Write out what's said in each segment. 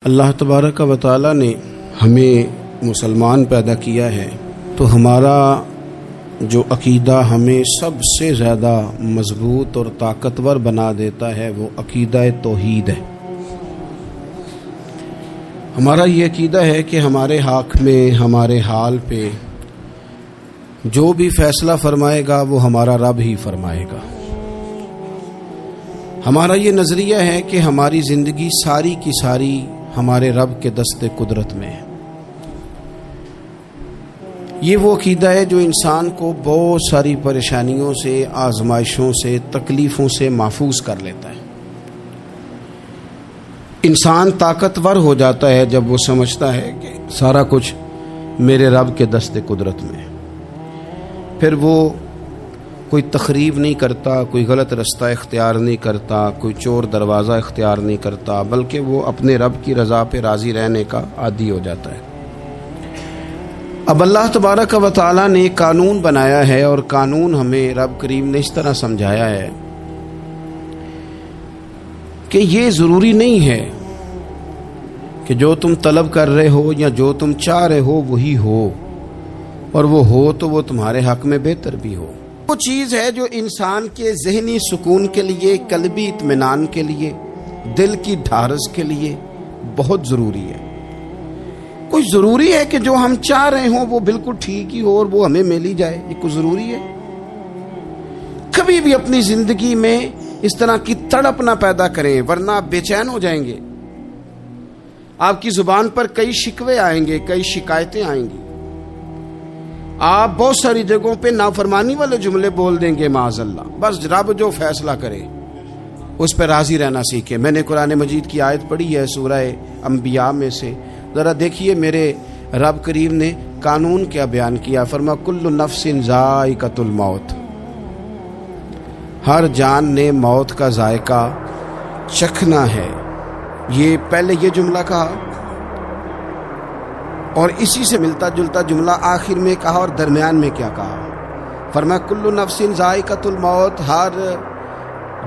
اللہ تبارک و تعالی نے ہمیں مسلمان پیدا کیا ہے تو ہمارا جو عقیدہ ہمیں سب سے زیادہ مضبوط اور طاقتور بنا دیتا ہے وہ عقیدہ توحید ہے۔ ہمارا یہ عقیدہ ہے کہ ہمارے حق میں، ہمارے حال پہ جو بھی فیصلہ فرمائے گا وہ ہمارا رب ہی فرمائے گا۔ ہمارا یہ نظریہ ہے کہ ہماری زندگی ساری کی ساری ہمارے رب کے دست قدرت میں ہے۔ یہ وہ عقیدہ ہے جو انسان کو بہت ساری پریشانیوں سے، آزمائشوں سے، تکلیفوں سے محفوظ کر لیتا ہے۔ انسان طاقتور ہو جاتا ہے جب وہ سمجھتا ہے کہ سارا کچھ میرے رب کے دست قدرت میں ہے۔ پھر وہ کوئی تخریب نہیں کرتا، کوئی غلط رستہ اختیار نہیں کرتا، کوئی چور دروازہ اختیار نہیں کرتا، بلکہ وہ اپنے رب کی رضا پہ راضی رہنے کا عادی ہو جاتا ہے۔ اب اللہ تبارک و تعالی نے ایک قانون بنایا ہے، اور قانون ہمیں رب کریم نے اس طرح سمجھایا ہے کہ یہ ضروری نہیں ہے کہ جو تم طلب کر رہے ہو یا جو تم چاہ رہے ہو وہی ہو، اور وہ ہو تو وہ تمہارے حق میں بہتر بھی ہو۔ وہ چیز ہے جو انسان کے ذہنی سکون کے لیے، قلبی اطمینان کے لیے، دل کی ڈھارس کے لیے بہت ضروری ہے۔ کوئی ضروری ہے کہ جو ہم چاہ رہے ہوں وہ بالکل ٹھیک ہی ہو اور وہ ہمیں مل ہی جائے؟ یہ کوئی ضروری ہے؟ کبھی بھی اپنی زندگی میں اس طرح کی تڑپ نہ پیدا کریں، ورنہ آپ بے چین ہو جائیں گے۔ آپ کی زبان پر کئی شکوے آئیں گے، کئی شکایتیں آئیں گی، آپ بہت ساری جگہوں پہ نافرمانی والے جملے بول دیں گے معاذ اللہ۔ بس رب جو فیصلہ کرے اس پہ راضی رہنا سیکھیں۔ میں نے قرآن مجید کی آیت پڑھی ہے سورہ انبیاء میں سے، ذرا دیکھیے میرے رب کریم نے قانون کیا بیان کیا۔ فرما کل نفس ذائقۃ الموت، ہر جان نے موت کا ذائقہ چکھنا ہے۔ یہ پہلے یہ جملہ کہا اور اسی سے ملتا جلتا جملہ آخر میں کہا، اور درمیان میں کیا کہا؟ فرمایا کل نفس ذائقۃ الموت، ہر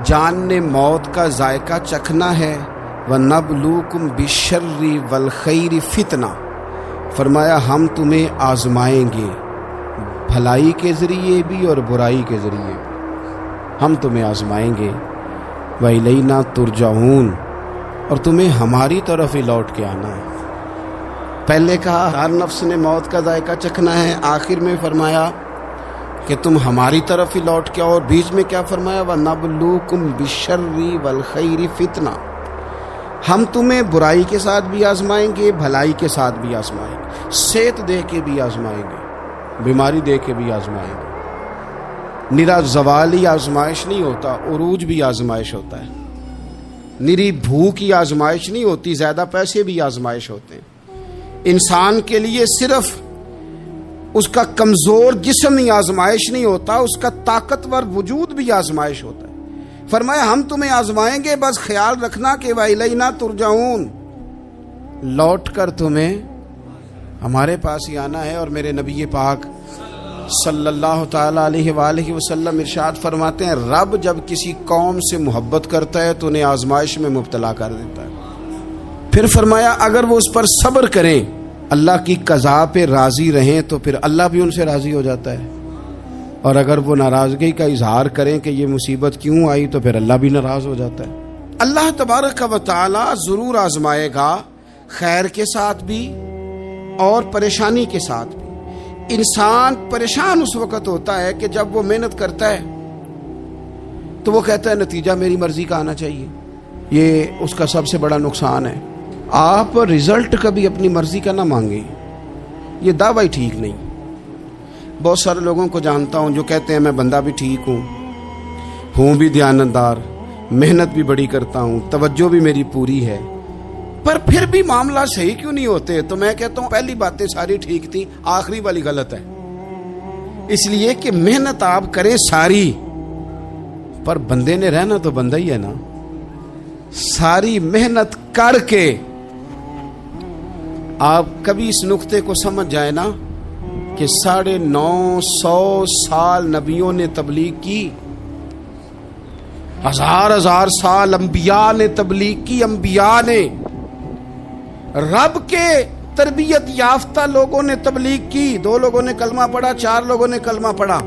جان نے موت کا ذائقہ چکھنا ہے۔ وَنَبْلُوكُمْ بِالشَّرِّ وَالْخَيْرِ فِتْنَةً، فرمایا ہم تمہیں آزمائیں گے، بھلائی کے ذریعے بھی اور برائی کے ذریعے بھی ہم تمہیں آزمائیں گے۔ وَإِلَيْنَا تُرْجَعُونَ، اور تمہیں ہماری طرف ہی لوٹ کے آنا ہے۔ پہلے کہا ہر نفس نے موت کا ذائقہ چکھنا ہے، آخر میں فرمایا کہ تم ہماری طرف ہی لوٹ کے آؤ، اور بیچ میں کیا فرمایا؟ وَنَبْلُوكُمْ بِالشَّرِّ وَالْخَيْرِ فِتْنَةً، ہم تمہیں برائی کے ساتھ بھی آزمائیں گے، بھلائی کے ساتھ بھی آزمائیں گے، صحت دے کے بھی آزمائیں گے، بیماری دے کے بھی آزمائیں گے۔ نرا زوالی آزمائش نہیں ہوتا، عروج بھی آزمائش ہوتا ہے۔ نری بھوک کی آزمائش نہیں ہوتی، زیادہ پیسے بھی آزمائش ہوتے ہیں۔ انسان کے لیے صرف اس کا کمزور جسم ہی آزمائش نہیں ہوتا، اس کا طاقتور وجود بھی آزمائش ہوتا ہے۔ فرمایا ہم تمہیں آزمائیں گے، بس خیال رکھنا کہ وَإِلَيْنَا تُرْجَعُونَ، لوٹ کر تمہیں ہمارے پاس ہی آنا ہے۔ اور میرے نبی پاک صلی اللہ تعالی علیہ وآلہ وسلم ارشاد فرماتے ہیں رب جب کسی قوم سے محبت کرتا ہے تو انہیں آزمائش میں مبتلا کر دیتا ہے۔ پھر فرمایا اگر وہ اس پر صبر کریں، اللہ کی قضا پہ راضی رہیں، تو پھر اللہ بھی ان سے راضی ہو جاتا ہے، اور اگر وہ ناراضگی کا اظہار کریں کہ یہ مصیبت کیوں آئی تو پھر اللہ بھی ناراض ہو جاتا ہے۔ اللہ تبارک و تعالی ضرور آزمائے گا، خیر کے ساتھ بھی اور پریشانی کے ساتھ بھی۔ انسان پریشان اس وقت ہوتا ہے کہ جب وہ محنت کرتا ہے تو وہ کہتا ہے نتیجہ میری مرضی کا آنا چاہیے۔ یہ اس کا سب سے بڑا نقصان ہے۔ آپ رزلٹ کبھی اپنی مرضی کا نہ مانگیں، یہ دعویٰ ٹھیک نہیں۔ بہت سارے لوگوں کو جانتا ہوں جو کہتے ہیں میں بندہ بھی ٹھیک ہوں بھی دیانتدار، محنت بھی بڑی کرتا ہوں، توجہ بھی میری پوری ہے، پر پھر بھی معاملہ صحیح کیوں نہیں ہوتے؟ تو میں کہتا ہوں پہلی باتیں ساری ٹھیک تھیں، آخری والی غلط ہے۔ اس لیے کہ محنت آپ کریں ساری، پر بندے نے رہنا تو بندہ ہی ہے نا۔ ساری محنت کر کے آپ کبھی اس نقطے کو سمجھ جائیں نا کہ 950 سال نبیوں نے تبلیغ کی، ہزار سال انبیاء نے تبلیغ کی، انبیاء نے رب کے تربیت یافتہ لوگوں نے تبلیغ کی، 2 لوگوں نے کلمہ پڑھا، 4 لوگوں نے کلمہ پڑھا،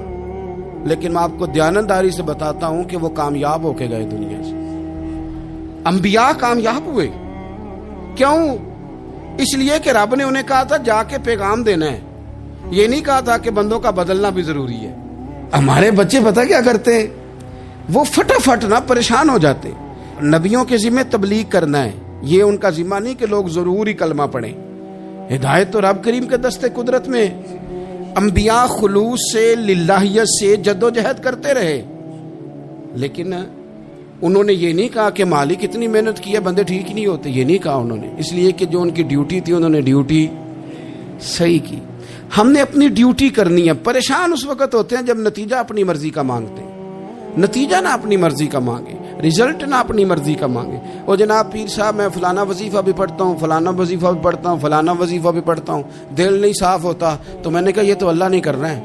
لیکن میں آپ کو دیانتداری سے بتاتا ہوں کہ وہ کامیاب ہو کے گئے دنیا سے۔ انبیاء کامیاب ہوئے، کیوں؟ اس لیے کہ رب نے انہیں کہا تھا جا کے پیغام دینا ہے، یہ نہیں کہا تھا کہ بندوں کا بدلنا بھی ضروری ہے۔ ہمارے بچے پتہ کیا کرتے ہیں؟ وہ فٹافٹ نہ پریشان ہو جاتے۔ نبیوں کے ذمہ تبلیغ کرنا ہے، یہ ان کا ذمہ نہیں کہ لوگ ضروری کلمہ پڑھیں۔ ہدایت تو رب کریم کے دستے قدرت میں۔ انبیاء خلوص سے، للہیت سے جدوجہد کرتے رہے، لیکن انہوں نے یہ نہیں کہا کہ مالک اتنی محنت کی ہے بندے ٹھیک نہیں ہوتے، یہ نہیں کہا انہوں نے، اس لیے کہ جو ان کی ڈیوٹی تھی انہوں نے ڈیوٹی صحیح کی۔ ہم نے اپنی ڈیوٹی کرنی ہے۔ پریشان اس وقت ہوتے ہیں جب نتیجہ اپنی مرضی کا مانگتے ہیں، نتیجہ نہ اپنی مرضی کا مانگے، رزلٹ نہ اپنی مرضی کا مانگے۔ اور جناب پیر صاحب میں فلانا وظیفہ بھی پڑھتا ہوں، فلانا وظیفہ بھی پڑھتا ہوں، فلانا وظیفہ بھی پڑھتا ہوں، دل نہیں صاف ہوتا، تو میں نے کہا یہ تو اللہ نہیں کر رہا ہے۔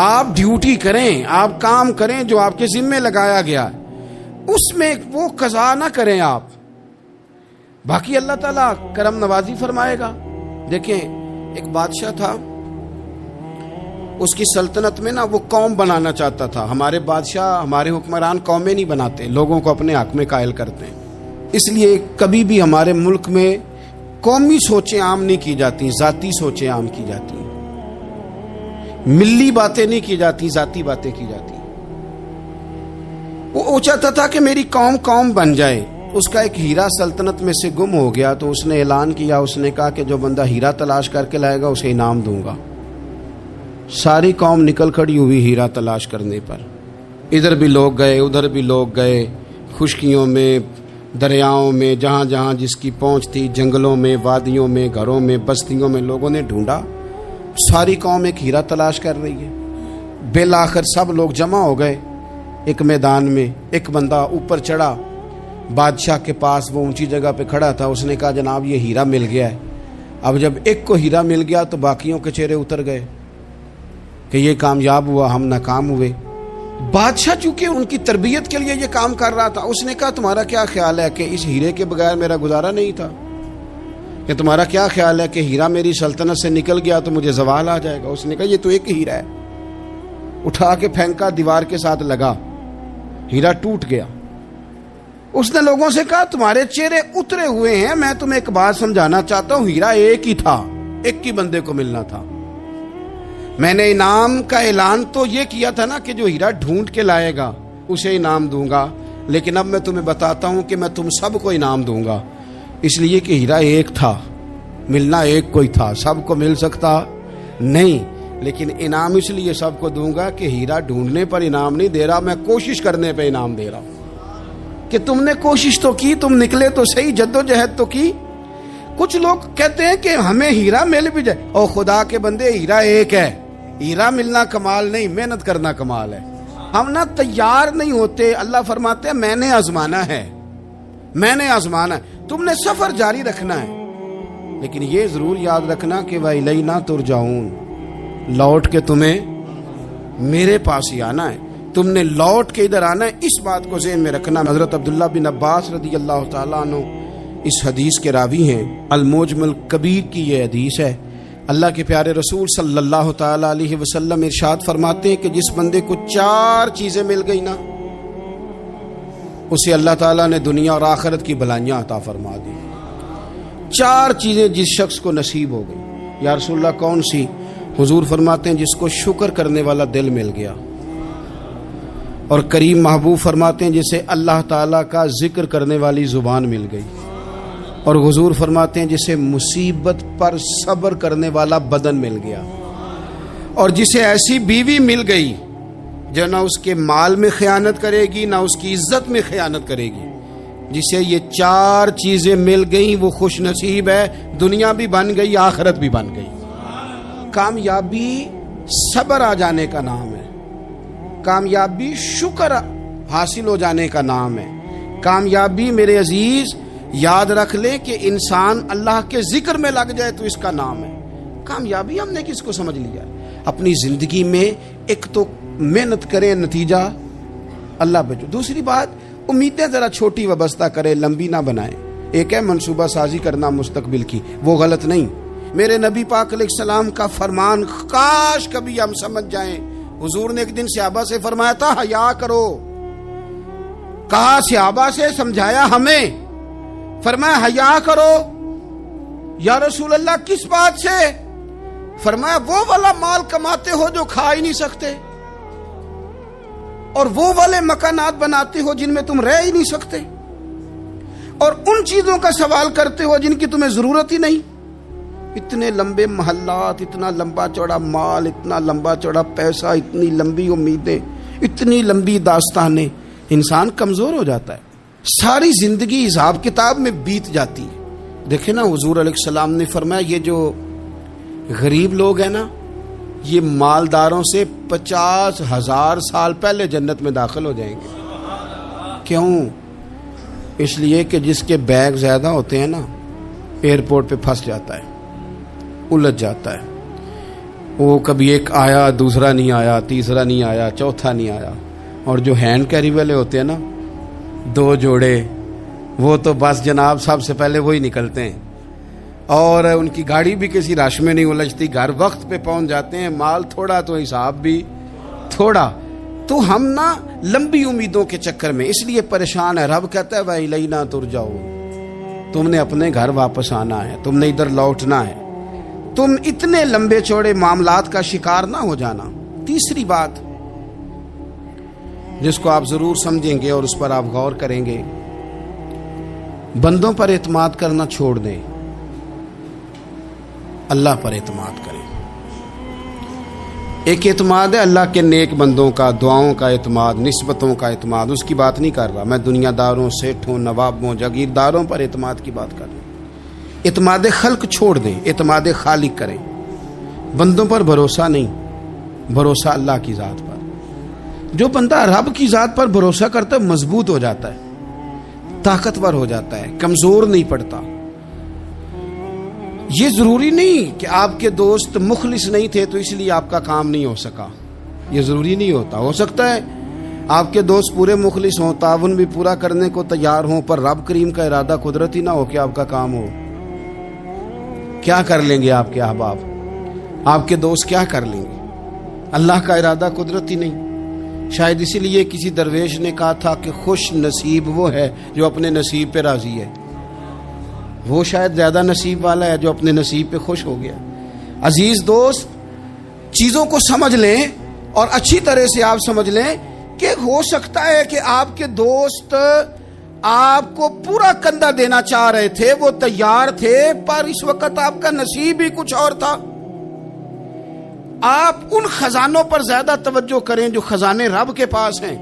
آپ ڈیوٹی کریں، آپ کام کریں جو آپ کے ذمے لگایا گیا، اس میں وہ قضا نہ کریں آپ، باقی اللہ تعالیٰ کرم نوازی فرمائے گا۔ دیکھیں ایک بادشاہ تھا، اس کی سلطنت میں نا وہ قوم بنانا چاہتا تھا۔ ہمارے بادشاہ، ہمارے حکمران قومیں نہیں بناتے، لوگوں کو اپنے حق میں قائل کرتے ہیں۔ اس لیے کبھی بھی ہمارے ملک میں قومی سوچیں عام نہیں کی جاتی، ذاتی سوچیں عام کی جاتی ہیں، ملی باتیں نہیں کی جاتی، ذاتی باتیں کی جاتی ہیں۔ وہ چاہتا تھا کہ میری قوم بن جائے۔ اس کا ایک ہیرا سلطنت میں سے گم ہو گیا، تو اس نے اعلان کیا، اس نے کہا کہ جو بندہ ہیرا تلاش کر کے لائے گا اسے انعام دوں گا۔ ساری قوم نکل کھڑی ہوئی ہیرا تلاش کرنے پر، ادھر بھی لوگ گئے، ادھر بھی لوگ گئے، خشکیوں میں، دریاؤں میں، جہاں جہاں جس کی پہنچ تھی، جنگلوں میں، وادیوں میں، گھروں میں، بستیوں میں لوگوں نے ڈھونڈا۔ ساری قوم ایک ہیرا تلاش کر رہی ہے۔ بالآخر سب لوگ جمع ہو گئے ایک میدان میں۔ ایک بندہ اوپر چڑھا بادشاہ کے پاس، وہ اونچی جگہ پہ کھڑا تھا، اس نے کہا جناب یہ ہیرا مل گیا ہے۔ اب جب ایک کو ہیرا مل گیا تو باقیوں کے چہرے اتر گئے کہ یہ کامیاب ہوا، ہم ناکام ہوئے۔ بادشاہ چونکہ ان کی تربیت کے لیے یہ کام کر رہا تھا، اس نے کہا تمہارا کیا خیال ہے کہ اس ہیرے کے بغیر میرا گزارا نہیں تھا؟ کہ تمہارا کیا خیال ہے کہ ہیرا میری سلطنت سے نکل گیا تو مجھے زوال آ جائے گا؟ اس نے کہا یہ تو ایک ہیرا ہے۔ اٹھا کے پھینکا، دیوار کے ساتھ لگا، ہیرا ٹوٹ گیا۔ اس نے لوگوں سے کہا تمہارے چہرے اترے ہوئے ہیں، میں تمہیں ایک بات سمجھانا چاہتا ہوں، ہیرا ایک ہی تھا، ایک ہی بندے کو ملنا تھا۔ میں نے انعام کا اعلان تو یہ کیا تھا نا کہ جو ہیرا ڈھونڈ کے لائے گا اسے انعام دوں گا، لیکن اب میں تمہیں بتاتا ہوں کہ میں تم سب کو انعام دوں گا، اس لیے کہ ہیرا ایک تھا، ملنا ایک کو ہی تھا، سب کو مل سکتا نہیں، لیکن انعام اس لیے سب کو دوں گا کہ ہیرا ڈھونڈنے پر انعام نہیں دے رہا، میں کوشش کرنے پہ انعام دے رہا ہوں کہ تم نے کوشش تو کی، تم نکلے تو صحیح، جدوجہد تو کی۔ کچھ لوگ کہتے ہیں کہ ہمیں ہیرا مل بھی جائے، او خدا کے بندے ہیرا ایک ہے، ہیرا ملنا کمال نہیں، محنت کرنا کمال ہے۔ ہم نہ تیار نہیں ہوتے۔ اللہ فرماتے ہیں میں نے آزمانا ہے، میں نے آزمانا ہے، تم نے سفر جاری رکھنا ہے، لیکن یہ ضرور یاد رکھنا کہ وَإِلَيْنَا تُرْجَعُونَ، لوٹ کے تمہیں میرے پاس ہی آنا ہے، تم نے لوٹ کے ادھر آنا ہے، اس بات کو ذہن میں رکھنا۔ حضرت عبداللہ بن عباس رضی اللہ تعالیٰ عنہ اس حدیث کے راوی ہیں، المعجم الکبیر کی یہ حدیث ہے۔ اللہ کے پیارے رسول صلی اللہ تعالیٰ علیہ وسلم ارشاد فرماتے ہیں کہ جس بندے کو 4 چیزیں مل گئی نا، اسے اللہ تعالیٰ نے دنیا اور آخرت کی بھلائیاں عطا فرما دی۔ 4 چیزیں جس شخص کو نصیب ہو گئی۔ یا رسول اللہ کون سی؟ حضور فرماتے ہیں جس کو شکر کرنے والا دل مل گیا، اور کریم محبوب فرماتے ہیں جسے اللہ تعالیٰ کا ذکر کرنے والی زبان مل گئی، اور حضور فرماتے ہیں جسے مصیبت پر صبر کرنے والا بدن مل گیا، اور جسے ایسی بیوی مل گئی جو نہ اس کے مال میں خیانت کرے گی، نہ اس کی عزت میں خیانت کرے گی۔ جسے یہ 4 چیزیں مل گئیں وہ خوش نصیب ہے، دنیا بھی بن گئی، آخرت بھی بن گئی۔ کامیابی صبر آ جانے کا نام ہے، کامیابی شکر حاصل ہو جانے کا نام ہے، کامیابی میرے عزیز یاد رکھ لیں کہ انسان اللہ کے ذکر میں لگ جائے تو اس کا نام ہے کامیابی۔ ہم نے کس کو سمجھ لیا؟ اپنی زندگی میں ایک تو محنت کریں، نتیجہ اللہ بھیجو۔ دوسری بات، امیدیں ذرا چھوٹی وابستہ کریں، لمبی نہ بنائیں۔ ایک ہے منصوبہ سازی کرنا مستقبل کی، وہ غلط نہیں۔ میرے نبی پاک علیہ السلام کا فرمان کاش کبھی ہم سمجھ جائیں۔ حضور نے ایک دن صحابہ سے فرمایا تھا حیا کرو، کہا صحابہ سے، سمجھایا ہمیں، فرمایا حیا کرو۔ یا رسول اللہ کس بات سے؟ فرمایا وہ والا مال کماتے ہو جو کھا ہی نہیں سکتے، اور وہ والے مکانات بناتے ہو جن میں تم رہ ہی نہیں سکتے، اور ان چیزوں کا سوال کرتے ہو جن کی تمہیں ضرورت ہی نہیں۔ اتنے لمبے محلات، اتنا لمبا چوڑا مال، اتنا لمبا چوڑا پیسہ، اتنی لمبی امیدیں، اتنی لمبی داستانیں، انسان کمزور ہو جاتا ہے، ساری زندگی حساب کتاب میں بیت جاتی ہے۔ دیکھیں نا، حضور علیہ السلام نے فرمایا یہ جو غریب لوگ ہیں نا، یہ مالداروں سے 50,000 سال پہلے جنت میں داخل ہو جائیں گے۔ کیوں؟ اس لیے کہ جس کے بیگ زیادہ ہوتے ہیں نا، ایئرپورٹ پہ پھنس جاتا ہے، الجھ جاتا ہے۔ وہ کبھی ایک آیا، دوسرا نہیں آیا، تیسرا نہیں آیا، چوتھا نہیں آیا۔ اور جو ہینڈ کیری والے ہوتے ہیں نا، 2 جوڑے، وہ تو بس جناب سب سے پہلے وہی نکلتے ہیں، اور ان کی گاڑی بھی کسی رش میں نہیں الجھتی، گھر وقت پہ پہنچ جاتے ہیں۔ مال تھوڑا تو حساب بھی تھوڑا۔ تو ہم نا لمبی امیدوں کے چکر میں اس لیے پریشان ہے۔ رب کہتا ہے وَإِلَيْنَا تُرْجَعُونَ، تم نے اپنے گھر واپس آنا ہے، تم نے ادھر لوٹنا ہے، تم اتنے لمبے چوڑے معاملات کا شکار نہ ہو جانا۔ تیسری بات جس کو آپ ضرور سمجھیں گے اور اس پر آپ غور کریں گے، بندوں پر اعتماد کرنا چھوڑ دیں، اللہ پر اعتماد کریں۔ ایک اعتماد ہے اللہ کے نیک بندوں کا، دعاؤں کا اعتماد، نسبتوں کا اعتماد، اس کی بات نہیں کر رہا میں، دنیا داروں، سیٹھوں، نوابوں، جاگیرداروں پر اعتماد کی بات کر رہا ہوں۔ اعتماد خلق چھوڑ دیں، اعتماد خالق کریں۔ بندوں پر بھروسہ نہیں، بھروسہ اللہ کی ذات پر۔ جو بندہ رب کی ذات پر بھروسہ کرتا ہے مضبوط ہو جاتا ہے، طاقتور ہو جاتا ہے، کمزور نہیں پڑتا۔ یہ ضروری نہیں کہ آپ کے دوست مخلص نہیں تھے تو اس لیے آپ کا کام نہیں ہو سکا، یہ ضروری نہیں ہوتا۔ ہو سکتا ہے آپ کے دوست پورے مخلص ہوں، تعاون بھی پورا کرنے کو تیار ہوں، پر رب کریم کا ارادہ قدرتی نہ ہو کہ آپ کا کام ہو۔ کیا کر لیں گے آپ کے احباب، آپ کے دوست کیا کر لیں گے؟ اللہ کا ارادہ قدرتی نہیں۔ شاید اسی لیے کسی درویش نے کہا تھا کہ خوش نصیب وہ ہے جو اپنے نصیب پہ راضی ہے۔ وہ شاید زیادہ نصیب والا ہے جو اپنے نصیب پہ خوش ہو گیا۔ عزیز دوست، چیزوں کو سمجھ لیں اور اچھی طرح سے آپ سمجھ لیں کہ ہو سکتا ہے کہ آپ کے دوست آپ کو پورا کندھا دینا چاہ رہے تھے، وہ تیار تھے، پر اس وقت آپ کا نصیب ہی کچھ اور تھا۔ آپ ان خزانوں پر زیادہ توجہ کریں جو خزانے رب کے پاس ہیں۔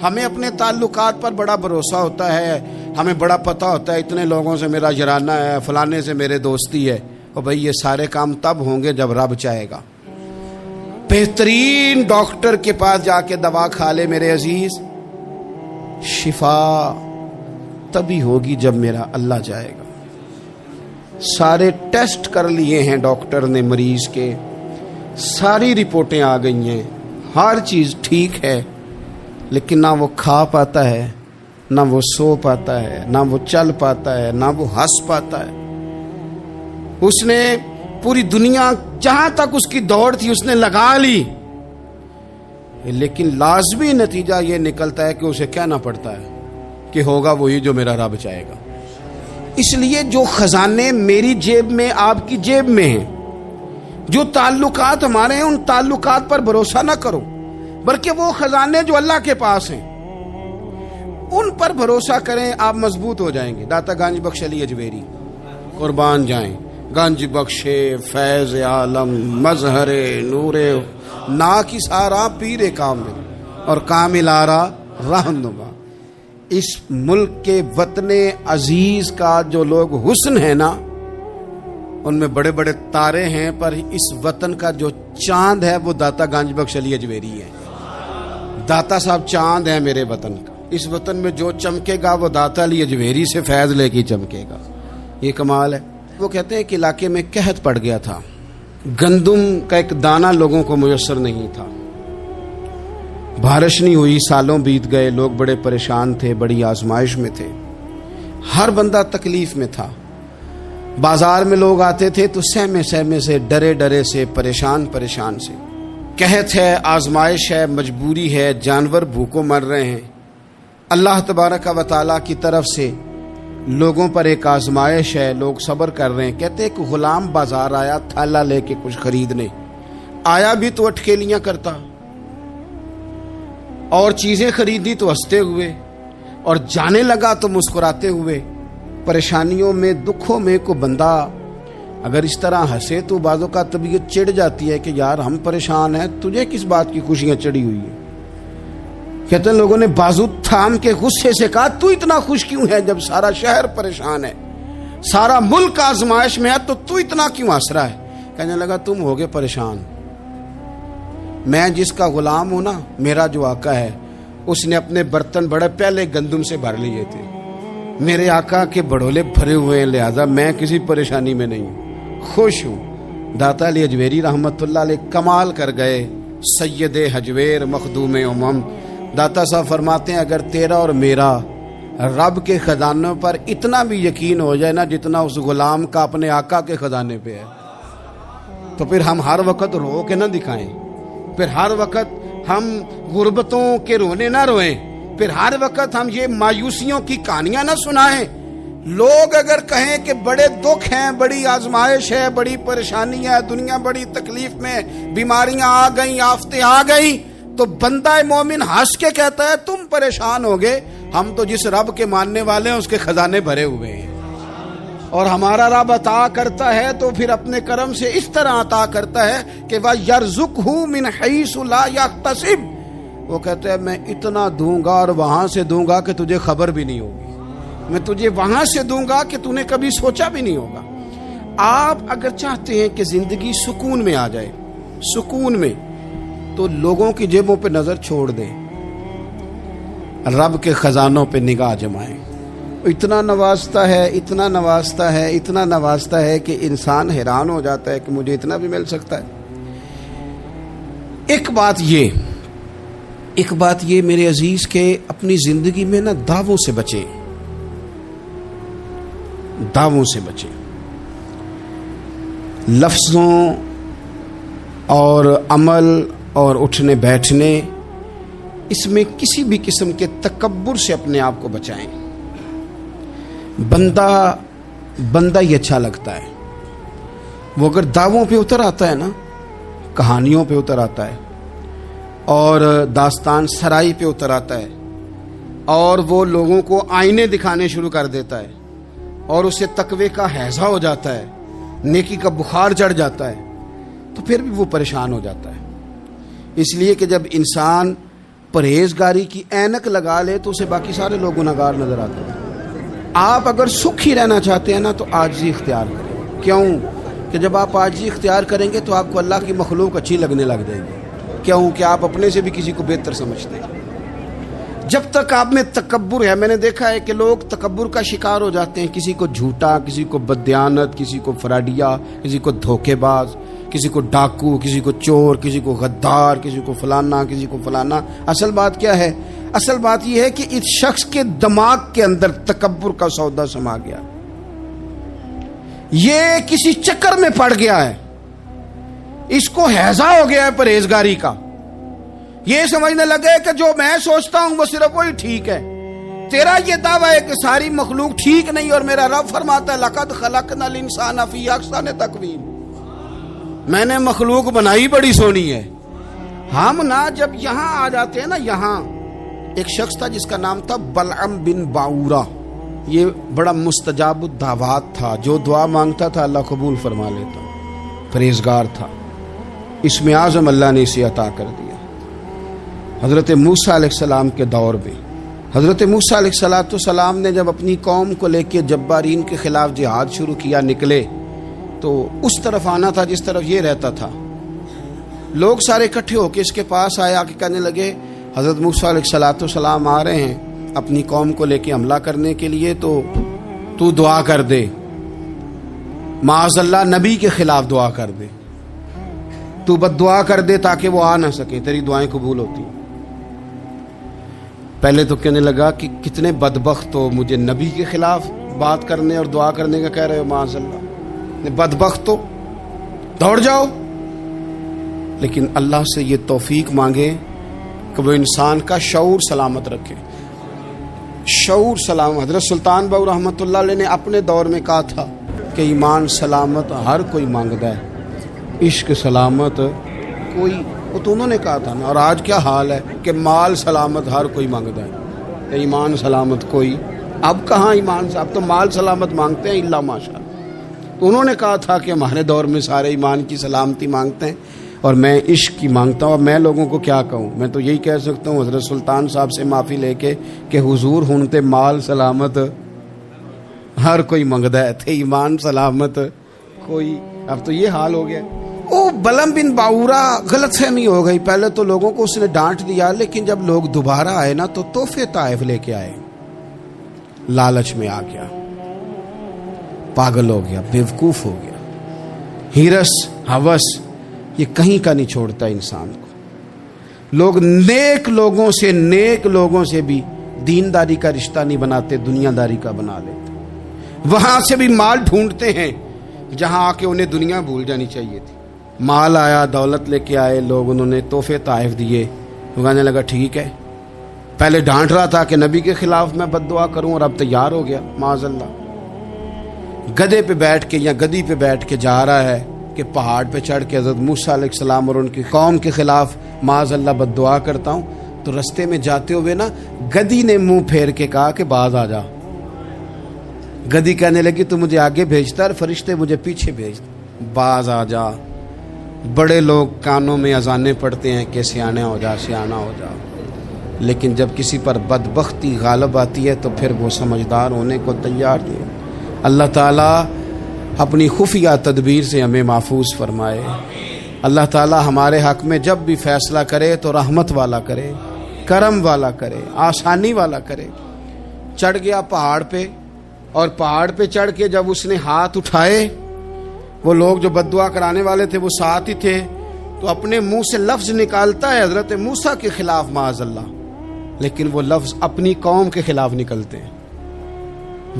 ہمیں اپنے تعلقات پر بڑا بھروسہ ہوتا ہے، ہمیں بڑا پتہ ہوتا ہے اتنے لوگوں سے میرا جرانہ ہے، فلانے سے میرے دوستی ہے۔ اور بھائی یہ سارے کام تب ہوں گے جب رب چاہے گا۔ بہترین ڈاکٹر کے پاس جا کے دوا کھا لے میرے عزیز، شفا تبھی ہوگی جب میرا اللہ چاہے گا۔ سارے ٹیسٹ کر لیے ہیں ڈاکٹر نے مریض کے، ساری رپورٹیں آ گئی ہیں، ہر چیز ٹھیک ہے، لیکن نہ وہ کھا پاتا ہے، نہ وہ سو پاتا ہے، نہ وہ چل پاتا ہے، نہ وہ ہنس پاتا ہے۔ اس نے پوری دنیا جہاں تک اس کی دوڑ تھی اس نے لگا لی، لیکن لازمی نتیجہ یہ نکلتا ہے کہ اسے کہنا پڑتا ہے کہ ہوگا وہی جو میرا رب چاہے گا۔ اس لیے جو خزانے میری جیب میں، آپ کی جیب میں ہیں، جو تعلقات ہمارے ہیں، ان تعلقات پر بھروسہ نہ کرو، بلکہ وہ خزانے جو اللہ کے پاس ہیں ان پر بھروسہ کریں، آپ مضبوط ہو جائیں گے۔ داتا گنج بخش علی اجمیری قربان جائیں، گنج بخش فیض عالم مظہر نور نا کی سارا پیر کامل اور کامل آرا رہنما۔ اس ملک کے وطن عزیز کا جو لوگ حسن ہے نا، ان میں بڑے بڑے تارے ہیں، پر اس وطن کا جو چاند ہے وہ داتا گنج بخش علی اجمیری ہے۔ داتا صاحب چاند ہے میرے وطن کا۔ اس وطن میں جو چمکے گا وہ داتا علی اجمیری سے فیض لے کے چمکے گا۔ یہ کمال ہے۔ وہ کہتے ہیں کہ علاقے میں قحط پڑ گیا تھا، گندم کا ایک دانہ لوگوں کو میسر نہیں تھا، بارش نہیں ہوئی، سالوں بیت گئے، لوگ بڑے پریشان تھے، بڑی آزمائش میں تھے۔ ہر بندہ تکلیف میں تھا. بازار میں لوگ آتے تھے تو سہمے سہمے سے، ڈرے ڈرے سے، پریشان پریشان سے. قحط ہے، آزمائش ہے، مجبوری ہے، جانور بھوکوں مر رہے ہیں. اللہ تبارک و تعالیٰ کی طرف سے لوگوں پر ایک آزمائش ہے، لوگ صبر کر رہے ہیں. کہتے ایک غلام بازار آیا تھالا لے کے کچھ خریدنے. آیا بھی تو اٹکیلیاں کرتا، اور چیزیں خریدی تو ہنستے ہوئے، اور جانے لگا تو مسکراتے ہوئے. پریشانیوں میں، دکھوں میں کو بندہ اگر اس طرح ہنسے تو بعضوں کا طبیعت چڑ جاتی ہے کہ یار ہم پریشان ہیں، تجھے کس بات کی خوشیاں چڑھی ہوئی ہیں. کہتے ہیں لوگوں نے بازو تھام کے غصے سے کہا تو اتنا خوش کیوں ہے جب سارا شہر پریشان ہے، سارا ملک آزمائش میں ہے، تو اتنا کیوں ہنس رہا ہے؟ کہنے لگا تم ہوگے پریشان. میں جس کا غلام ہوں نا، میرا جو آقا ہے، اس نے اپنے برتن بڑے پہلے گندم سے بھر لیے تھے. میرے آقا کے بڑولے بھرے ہوئے ہیں، لہذا میں کسی پریشانی میں نہیں ہوں، خوش ہوں. داتا علی اجویری رحمت اللہ علیہ کمال کر گئے، سید حجویر مخدوم امم. داتا صاحب فرماتے ہیں اگر تیرا اور میرا رب کے خزانوں پر اتنا بھی یقین ہو جائے نا جتنا اس غلام کا اپنے آقا کے خزانے پہ ہے، تو پھر ہم ہر وقت رو کے نہ دکھائیں، پھر ہر وقت ہم غربتوں کے رونے نہ روئیں، پھر ہر وقت ہم یہ مایوسیوں کی کہانیاں نہ سنائیں. لوگ اگر کہیں کہ بڑے دکھ ہیں، بڑی آزمائش ہے، بڑی پریشانی ہے، دنیا بڑی تکلیف میں، بیماریاں آ گئیں، آفتیں آ گئیں، تو بندہ مومن ہنس کے کہتا ہے تم پریشان ہوگے، ہم تو جس رب کے ماننے والے ہیں اس کے خزانے بھرے ہوئے ہیں. اور ہمارا رب عطا کرتا ہے تو پھر اپنے کرم سے اس طرح عطا کرتا ہے کہ وَيَرْزُقْهُ مِنْ حَيْثُ لَا يَحْتَسِبُ. وہ کہتے ہیں میں اتنا دوں گا اور وہاں سے دوں گا کہ تجھے خبر بھی نہیں ہوگی، میں تجھے وہاں سے دوں گا کہ تو نے کبھی سوچا بھی نہیں ہوگا. آپ اگر چاہتے ہیں کہ زندگی سکون میں آ جائے، سکون میں، تو لوگوں کی جیبوں پہ نظر چھوڑ دیں، رب کے خزانوں پہ نگاہ جمائیں. اتنا نوازتا ہے، اتنا نوازتا ہے، اتنا نوازتا ہے کہ انسان حیران ہو جاتا ہے کہ مجھے اتنا بھی مل سکتا ہے. ایک بات یہ میرے عزیز کہ اپنی زندگی میں نا دعووں سے بچیں، دعووں سے بچیں. لفظوں اور عمل اور اٹھنے بیٹھنے، اس میں کسی بھی قسم کے تکبر سے اپنے آپ کو بچائیں. بندہ ہی اچھا لگتا ہے وہ اگر دعووں پہ اتر آتا ہے نا، کہانیوں پہ اتر آتا ہے، اور داستان سرائی پہ اتر آتا ہے، اور وہ لوگوں کو آئینے دکھانے شروع کر دیتا ہے، اور اسے تقوی کا ہیضہ ہو جاتا ہے، نیکی کا بخار چڑھ جاتا ہے، تو پھر بھی وہ پریشان ہو جاتا ہے. اس لیے کہ جب انسان پرہیزگاری کی اینک لگا لے تو اسے باقی سارے لوگ گناہگار نظر آتے ہیں. آپ اگر سکھی رہنا چاہتے ہیں نا تو عاجزی اختیار کریں. کیوں کہ جب آپ عاجزی اختیار کریں گے تو آپ کو اللہ کی مخلوق اچھی لگنے لگ جائے گی. کیوں کہ آپ اپنے سے بھی کسی کو بہتر سمجھتے ہیں. جب تک آپ میں تکبر ہے، میں نے دیکھا ہے کہ لوگ تکبر کا شکار ہو جاتے ہیں، کسی کو جھوٹا، کسی کو بددیانت، کسی کو فراڈیا، کسی کو دھوکے باز، کسی کو ڈاکو، کسی کو چور، کسی کو غدار، کسی کو فلانا، کسی کو فلانا. اصل بات کیا ہے؟ اصل بات یہ ہے کہ اس شخص کے دماغ کے اندر تکبر کا سودا سما گیا، یہ کسی چکر میں پڑ گیا ہے، اس کو ہیضہ ہو گیا ہے پرہیزگاری کا. یہ سمجھنے لگے کہ جو میں سوچتا ہوں وہ صرف وہی ٹھیک ہے. تیرا یہ دعویٰ ہے کہ ساری مخلوق ٹھیک نہیں، اور میرا رب فرماتا ہے لَقَدْ خَلَقْنَا الْإِنسَانَ فِي أَحْسَنِ تَقْوِيمٍ. میں نے مخلوق بنائی بڑی سونی ہے. ہم نا جب یہاں آ جاتے ہیں نا، یہاں ایک شخص تھا جس کا نام تھا بلعم بن باورا. یہ بڑا مستجاب الدعوات تھا، جو دعا مانگتا تھا اللہ قبول فرما لیتا، پرہیزگار تھا. اسم اعظم اللہ نے اسے عطا کر دیا. حضرت موسیٰ علیہ السلام کے دور میں حضرت موسیٰ علیہ السلام نے جب اپنی قوم کو لے کے جبارین کے خلاف جہاد شروع کیا، نکلے تو اس طرف آنا تھا جس طرف یہ رہتا تھا. لوگ سارے اکٹھے ہو کے اس کے پاس آئے، آ کے کہنے لگے حضرت موسیٰ علیہ السلام آ رہے ہیں اپنی قوم کو لے کے حملہ کرنے کے لیے، تو دعا کر دے، معاذ اللہ نبی کے خلاف دعا کر دے، تو بد دعا کر دے تاکہ وہ آ نہ سکے، تیری دعائیں قبول ہوتی. پہلے تو کہنے لگا کہ کتنے بدبخت ہو، مجھے نبی کے خلاف بات کرنے اور دعا کرنے کا کہہ رہے ہو، معاذ اللہ، بدبخت ہو، دوڑ جاؤ۔ لیکن اللہ سے یہ توفیق مانگے کہ وہ انسان کا شعور سلامت رکھے، شعور سلامت۔ حضرت سلطان باؤ رحمۃ اللہ علیہ نے اپنے دور میں کہا تھا کہ ایمان سلامت ہر کوئی مانگتا ہے، عشق سلامت کوئی، وہ تو انہوں نے کہا تھا نا۔ اور آج کیا حال ہے کہ مال سلامت ہر کوئی مانگتا ہے، ایمان سلامت کوئی۔ اب کہاں ایمان سے، اب تو مال سلامت مانگتے ہیں الا ماشاء اللہ۔ تو انہوں نے کہا تھا کہ ہمارے دور میں سارے ایمان کی سلامتی مانگتے ہیں اور میں عشق کی مانگتا ہوں۔ اور میں لوگوں کو کیا کہوں، میں تو یہی کہہ سکتا ہوں حضرت سلطان صاحب سے معافی لے کے کہ حضور ہونتے مال سلامت ہر کوئی منگدا ہے تھے، ایمان سلامت کوئی۔ اب تو یہ حال ہو گیا۔ او بلم بن باورا غلط فہمی ہو گئی، پہلے تو لوگوں کو اس نے ڈانٹ دیا، لیکن جب لوگ دوبارہ آئے نا تو تحفے طائف لے کے آئے، لالچ میں آ گیا، پاگل ہو گیا، بیوقوف ہو گیا۔ ہیرس ہوس یہ کہیں کا نہیں چھوڑتا انسان کو۔ لوگ نیک لوگوں سے بھی دینداری کا رشتہ نہیں بناتے، دنیا داری کا بنا لیتے۔ وہاں سے بھی مال ڈھونڈتے ہیں جہاں آ کے انہیں دنیا بھول جانی چاہیے تھی۔ مال آیا، دولت لے کے آئے لوگ، انہوں نے تحفے طائف دیے، وہ کہنے لگا ٹھیک ہے۔ پہلے ڈانٹ رہا تھا کہ نبی کے خلاف میں بد دعا کروں، اور اب تیار ہو گیا معاذ اللہ۔ گدھے پہ بیٹھ کے یا گدی پہ بیٹھ کے جا رہا ہے کہ پہاڑ پہ چڑھ کے حضرت موسیٰ علیہ السلام اور ان کی قوم کے خلاف معاذ اللہ بد دعا کرتا ہوں۔ تو رستے میں جاتے ہوئے نا گدی نے منہ پھیر کے کہا کہ باز آ جا۔ گدی کہنے لگی تو مجھے آگے بھیجتا اور فرشتے مجھے پیچھے بھیجتے، باز آ جا۔ بڑے لوگ کانوں میں اذانیں پڑھتے ہیں کہ سیانے ہو جا، سیانہ ہو جا، لیکن جب کسی پر بدبختی غالب آتی ہے تو پھر وہ سمجھدار ہونے کو تیار نہیں۔ اللہ تعالیٰ اپنی خفیہ تدبیر سے ہمیں محفوظ فرمائے۔ اللہ تعالیٰ ہمارے حق میں جب بھی فیصلہ کرے تو رحمت والا کرے، کرم والا کرے، آسانی والا کرے۔ چڑھ گیا پہاڑ پہ، اور پہاڑ پہ چڑھ کے جب اس نے ہاتھ اٹھائے، وہ لوگ جو بد دعا کرانے والے تھے وہ ساتھ ہی تھے، تو اپنے منہ سے لفظ نکالتا ہے حضرت موسیٰ کے خلاف معاذ اللہ، لیکن وہ لفظ اپنی قوم کے خلاف نکلتے ہیں۔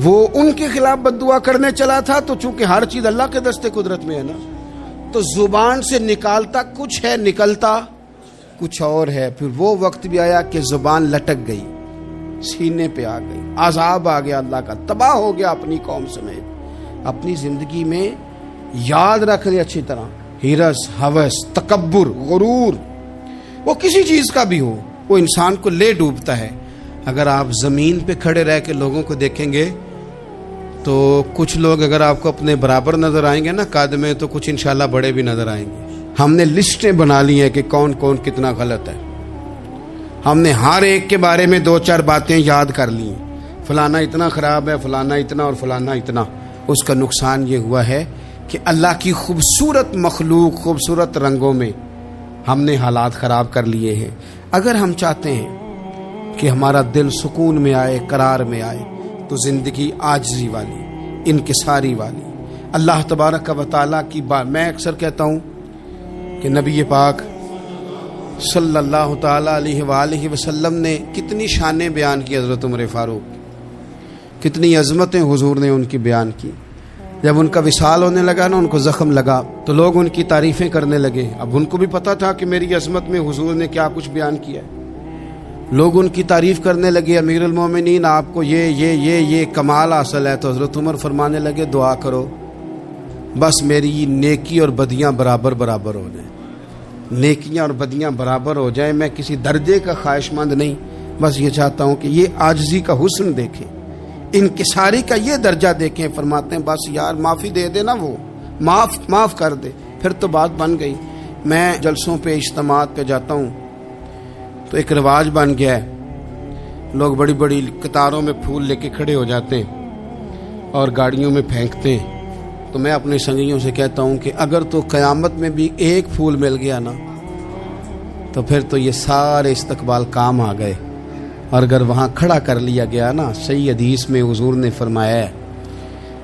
وہ ان کے خلاف بد دعا کرنے چلا تھا، تو چونکہ ہر چیز اللہ کے دستے قدرت میں ہے نا، تو زبان سے نکالتا کچھ ہے، نکلتا کچھ اور ہے۔ پھر وہ وقت بھی آیا کہ زبان لٹک گئی، سینے پہ آ گئی، عذاب آ گیا اللہ کا، تباہ ہو گیا اپنی قوم سمیت۔ اپنی زندگی میں یاد رکھ لیں اچھی طرح، ہرس، ہوس، تکبر، غرور، وہ کسی چیز کا بھی ہو، وہ انسان کو لے ڈوبتا ہے۔ اگر آپ زمین پہ کھڑے رہ کے لوگوں کو دیکھیں گے تو کچھ لوگ اگر آپ کو اپنے برابر نظر آئیں گے نا قد میں، تو کچھ انشاءاللہ بڑے بھی نظر آئیں گے۔ ہم نے لسٹیں بنا لی ہیں کہ کون کون کتنا غلط ہے، ہم نے ہر ایک کے بارے میں 2-4 باتیں یاد کر لی ہیں، فلانا اتنا خراب ہے، فلانا اتنا اور فلانا اتنا۔ اس کا نقصان یہ ہوا ہے کہ اللہ کی خوبصورت مخلوق، خوبصورت رنگوں میں ہم نے حالات خراب کر لیے ہیں۔ اگر ہم چاہتے ہیں کہ ہمارا دل سکون میں آئے، قرار میں آئے، تو زندگی عاجزی والی، انکساری والی، اللہ تبارک و تعالیٰ کی بات۔ میں اکثر کہتا ہوں کہ نبی پاک صلی اللہ تعالیٰ علیہ وآلہ وسلم نے کتنی شانیں بیان کی، حضرت عمر فاروق، کتنی عظمتیں حضور نے ان کی بیان کی۔ جب ان کا وصال ہونے لگا نا، ان کو زخم لگا، تو لوگ ان کی تعریفیں کرنے لگے۔ اب ان کو بھی پتہ تھا کہ میری عظمت میں حضور نے کیا کچھ بیان کیا ہے۔ لوگ ان کی تعریف کرنے لگے، امیر المومنین آپ کو یہ کمال حاصل ہے۔ تو حضرت عمر فرمانے لگے دعا کرو بس میری نیکی اور بدیاں برابر برابر ہو جائیں، نیکیاں اور بدیاں برابر ہو جائیں۔ میں کسی درجے کا خواہش مند نہیں، بس یہ چاہتا ہوں کہ یہ عاجزی کا حسن دیکھیں، انکساری کا یہ درجہ دیکھیں۔ فرماتے ہیں بس یار معافی دے دے نا، وہ معاف کر دے، پھر تو بات بن گئی۔ میں جلسوں پہ، اجتماعات پہ جاتا ہوں تو ایک رواج بن گیا ہے، لوگ بڑی بڑی قطاروں میں پھول لے کے کھڑے ہو جاتے ہیں اور گاڑیوں میں پھینکتے ہیں۔ تو میں اپنے سنگیوں سے کہتا ہوں کہ اگر تو قیامت میں بھی ایک پھول مل گیا نا، تو پھر تو یہ سارے استقبال کام آ گئے۔ اور اگر وہاں کھڑا کر لیا گیا نا، صحیح حدیث میں حضور نے فرمایا ہے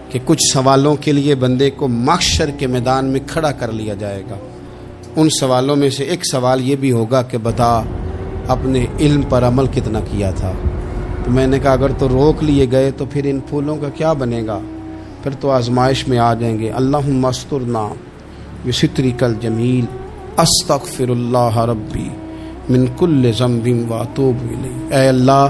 کہ کچھ سوالوں کے لیے بندے کو محشر کے میدان میں کھڑا کر لیا جائے گا۔ ان سوالوں میں سے ایک سوال یہ بھی ہوگا کہ بتا اپنے علم پر عمل کتنا کیا تھا۔ تو میں نے کہا اگر تو روک لیے گئے تو پھر ان پھولوں کا کیا بنے گا، پھر تو آزمائش میں آ جائیں گے۔ اللہم استرنا بسترک الجمیل استغفر اللہ ربی من کل ذنب واتوب الیہ۔ اے اللہ